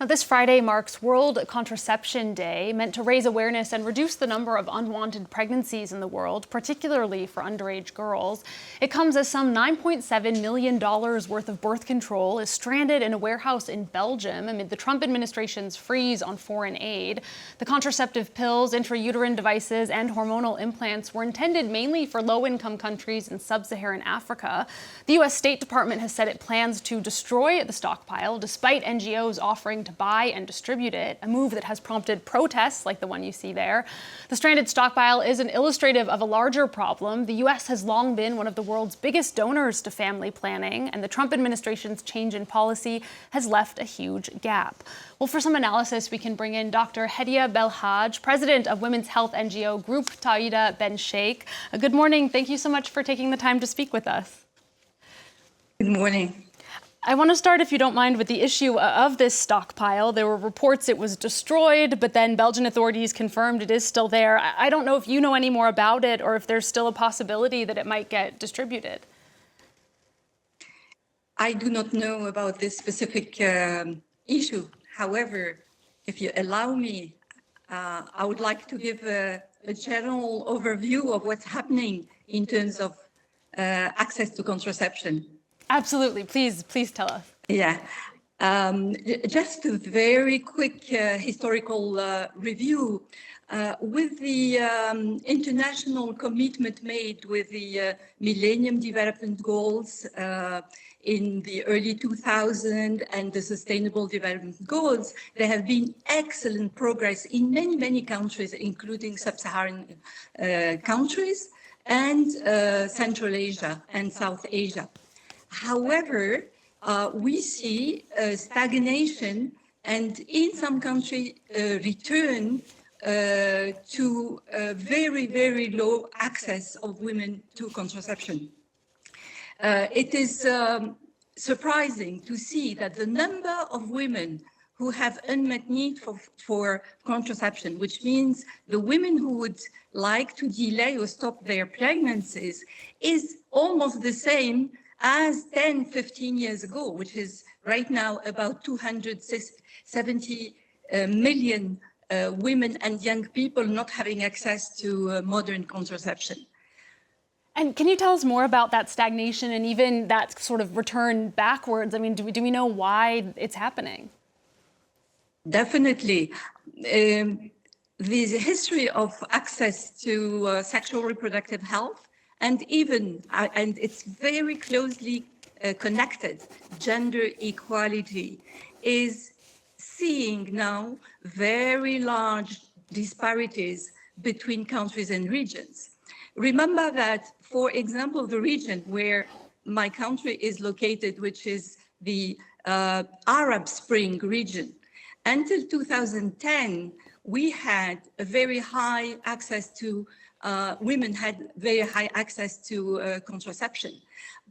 Now, this Friday marks World Contraception Day, meant to raise awareness and reduce the number of unwanted pregnancies in the world, particularly for underage girls. It comes as some $9.7 million worth of birth control is stranded in a warehouse in Belgium amid the Trump administration's freeze on foreign aid. The contraceptive pills, intrauterine devices, and hormonal implants were intended mainly for low-income countries in sub-Saharan Africa. The U.S. State Department has said it plans to destroy the stockpile, despite NGOs offering to buy and distribute it, a move that has prompted protests like the one you see there. The stranded stockpile is an illustrative of a larger problem. The U.S. has long been one of the world's biggest donors to family planning, and the Trump administration's change in policy has left a huge gap. Well, for some analysis, we can bring in Dr. Hedia Belhadj, president of women's health NGO Groupe Tawhida Ben Cheikh. Good morning. Thank you so much for taking the time to speak with us. Good morning. I want to start, if you don't mind, with the issue of this stockpile. There were reports it was destroyed, but then Belgian authorities confirmed it is still there. I don't know if you know any more about it or if there's still a possibility that it might get distributed. I do not know about this specific issue. However, if you allow me, I would like to give a general overview of what's happening in terms of access to contraception. Absolutely. Please tell us. Yeah. Just a very quick historical review. With the international commitment made with the Millennium Development Goals in the early 2000s and the Sustainable Development Goals, there have been excellent progress in many countries, including sub-Saharan countries and Central Asia and South Asia. However, we see stagnation and in some countries return to very low access of women to contraception. It is surprising to see that the number of women who have unmet need for contraception, which means the women who would like to delay or stop their pregnancies, is almost the same as 10, 15 years ago, which is right now about 270 million women and young people not having access to modern contraception. And can you tell us more about that stagnation and even that sort of return backwards? I mean, do we know why it's happening? Definitely. The history of access to sexual reproductive health and it's very closely connected, gender equality is seeing now very large disparities between countries and regions. Remember that, for example, the region where my country is located, which is the Arab Spring region, until 2010, we had a very high access to women had very high access to contraception.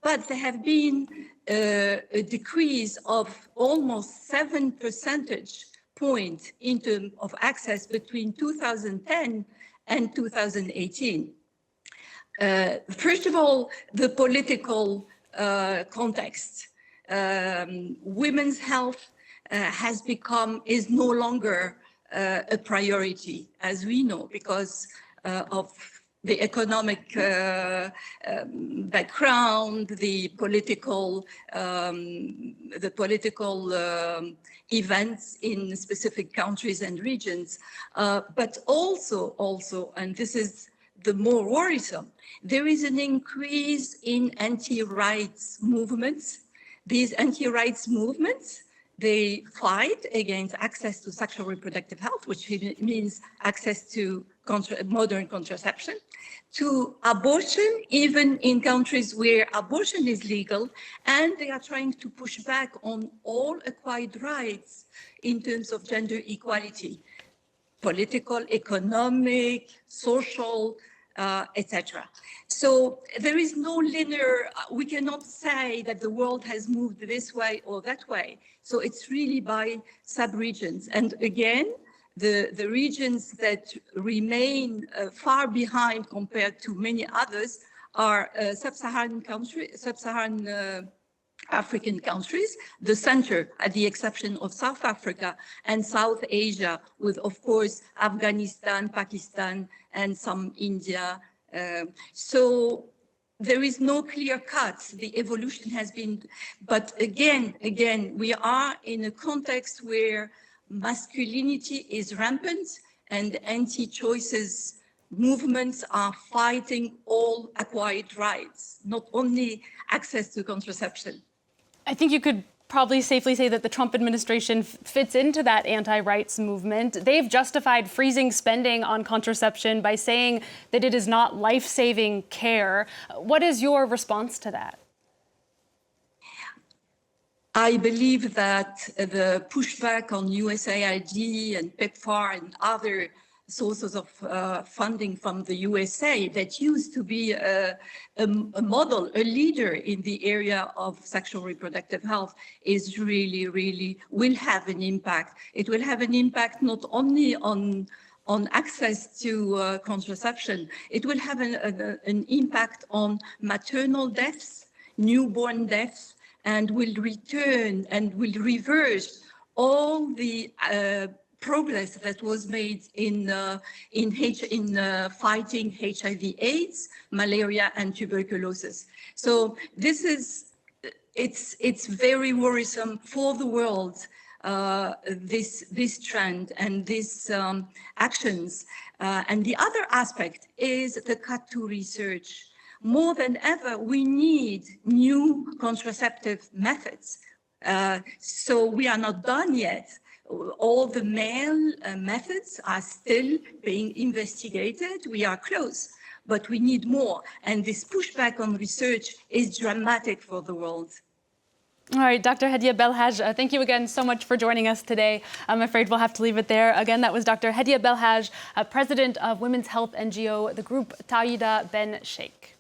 But there have been a decrease of almost 7 percentage points in terms of access between 2010 and 2018. First of all, the political context. Women's health is no longer a priority, as we know, because of the economic background, the political events in specific countries and regions, but also, and this is the more worrisome, there is an increase in anti-rights movements. These anti-rights movements, they fight against access to sexual reproductive health, which means access to modern contraception, to abortion, even in countries where abortion is legal, and they are trying to push back on all acquired rights in terms of gender equality, political, economic, social, etc. So there is no linear, we cannot say that the world has moved this way or that way. So it's really by sub-regions. And again, the regions that remain far behind compared to many others are sub-Saharan African countries, the center, at the exception of South Africa and South Asia, with, of course, Afghanistan, Pakistan, and some India. So there is no clear cut. The evolution has been, but again, we are in a context where masculinity is rampant and anti-choices movements are fighting all acquired rights, not only access to contraception. I think you could probably safely say that the Trump administration fits into that anti-rights movement. They've justified freezing spending on contraception by saying that it is not life-saving care. What is your response to that? I believe that the pushback on USAID and PEPFAR and other sources of funding from the USA that used to be a model, a leader in the area of sexual reproductive health is really will have an impact. It will have an impact not only on access to contraception, it will have an impact on maternal deaths, newborn deaths, and will return and will reverse all the progress that was made in fighting HIV/AIDS, malaria, and tuberculosis. So this is, it's very worrisome for the world, this trend and these actions. And the other aspect is the cut to research. More than ever, we need new contraceptive methods. So we are not done yet. All the male methods are still being investigated. We are close, but we need more. And this pushback on research is dramatic for the world. All right, Dr. Hedia Belhadj, thank you again so much for joining us today. I'm afraid we'll have to leave it there. Again, that was Dr. Hedia Belhadj, President of women's health NGO, the Groupe Tawhida Ben Cheikh.